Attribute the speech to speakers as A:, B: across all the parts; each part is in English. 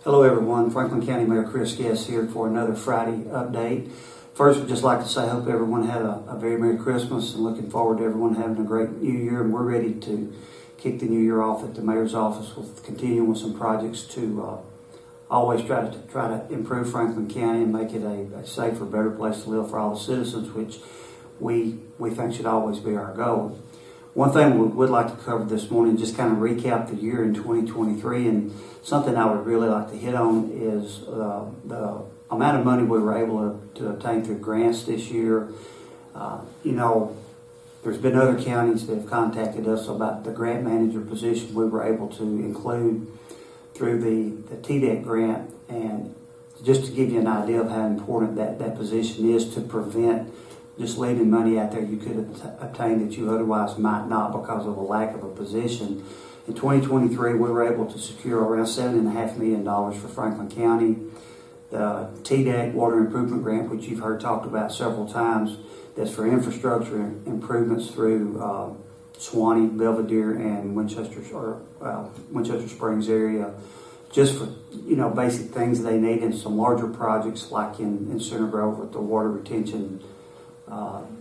A: Hello everyone, Franklin County Mayor Chris Guest here for another Friday update. First, we'd just like to say I hope everyone had a very Merry Christmas and looking forward to everyone having a great New Year. And we're ready to kick the new year off at the Mayor's office with continuing with some projects to always try to improve Franklin County and make it a safer, better place to live for all the citizens, which we think should always be our goal. One thing we would like to cover this morning, just kind of recap the year in 2023, and something I would really like to hit on is the amount of money we were able to obtain through grants this year. There's been other counties that have contacted us about the grant manager position we were able to include through the TDEC grant, and just to give you an idea of how important that position is to prevent just leaving money out there you could obtain that you otherwise might not because of a lack of a position. In 2023, we were able to secure around $7.5 million for Franklin County. The TDEC Water Improvement Grant, which you've heard talked about several times, that's for infrastructure improvements through Suwannee, Belvedere, and Winchester Springs area, just for basic things they need, and some larger projects like in Center Grove with the water retention.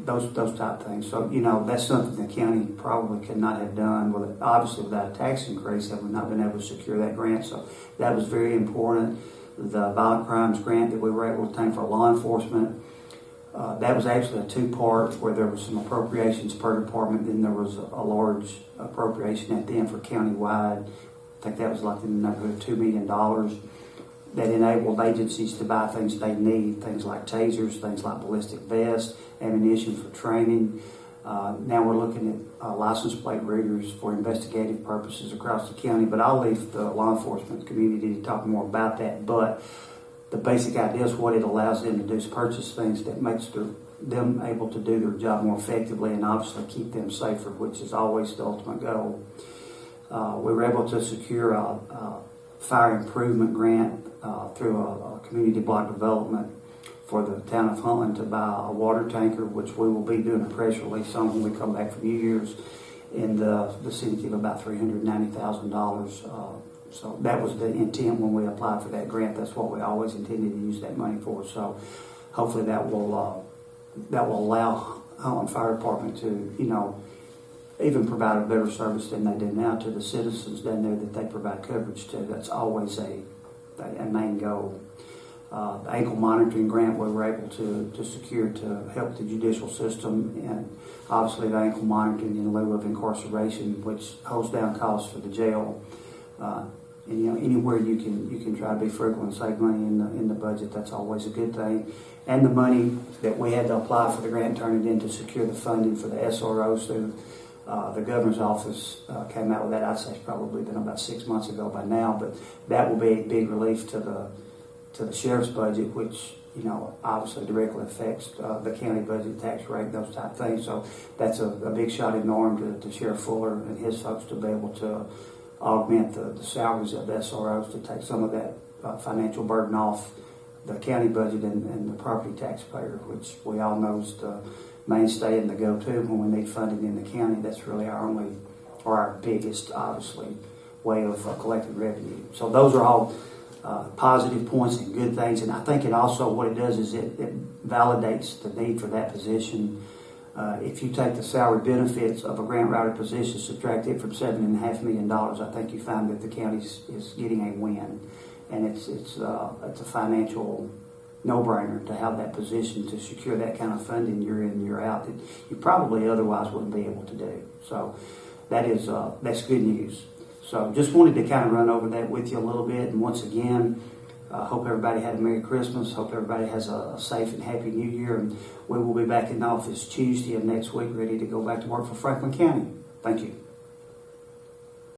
A: Those type things. So, that's something the county probably could not have done, obviously without a tax increase, have we not been able to secure that grant. So that was very important. The violent crimes grant that we were able to obtain for law enforcement, that was actually a two-part where there was some appropriations per department, then there was a large appropriation at the end for countywide. I think that was like in the neighborhood of $2 million. That enabled agencies to buy things they need, things like tasers, things like ballistic vests, ammunition for training. Now we're looking at license plate readers for investigative purposes across the county, but I'll leave the law enforcement community to talk more about that. But the basic idea is what it allows them to do is purchase things that makes them able to do their job more effectively and obviously keep them safer, which is always the ultimate goal. We were able to secure a fire improvement grant through a community block development for the town of Huntland to buy a water tanker, which we will be doing a press release on when we come back from New Year's, in the vicinity of about $390,000. So that was the intent when we applied for that grant. That's what we always intended to use that money for. So hopefully that will allow Huntland Fire Department to even provide a better service than they do now to the citizens down there that they provide coverage to. That's always a main goal. The ankle monitoring grant we were able to secure to help the judicial system, and obviously the ankle monitoring in lieu of incarceration, which holds down costs for the jail. Anywhere you can try to be frugal and save money in the budget, that's always a good thing. And the money that we had to apply for the grant, turn it in to secure the funding for the SROs through the governor's office came out with that. I'd say it's probably been about 6 months ago by now, but that will be a big relief to the sheriff's budget, which obviously directly affects the county budget, tax rate, those type of things. So that's a big shot in the arm to Sheriff Fuller and his folks to be able to augment the salaries of the SROs to take some of that financial burden off the county budget and the property taxpayer, which we all know is the mainstay and the go-to when we need funding in the county. That's really our biggest, obviously, way of collecting revenue. So those are all positive points and good things, and I think it also, what it does is it validates the need for that position. If you take the salary benefits of a grant writer position, subtract it from $7.5 million, I think you find that the county is getting a win, and it's a financial no-brainer to have that position to secure that kind of funding year in, year out that you probably otherwise wouldn't be able to do. So that's good news. So just wanted to kind of run over that with you a little bit. And once again, hope everybody had a Merry Christmas. Hope everybody has a safe and happy New Year. And we will be back in the office Tuesday of next week, ready to go back to work for Franklin County. Thank you.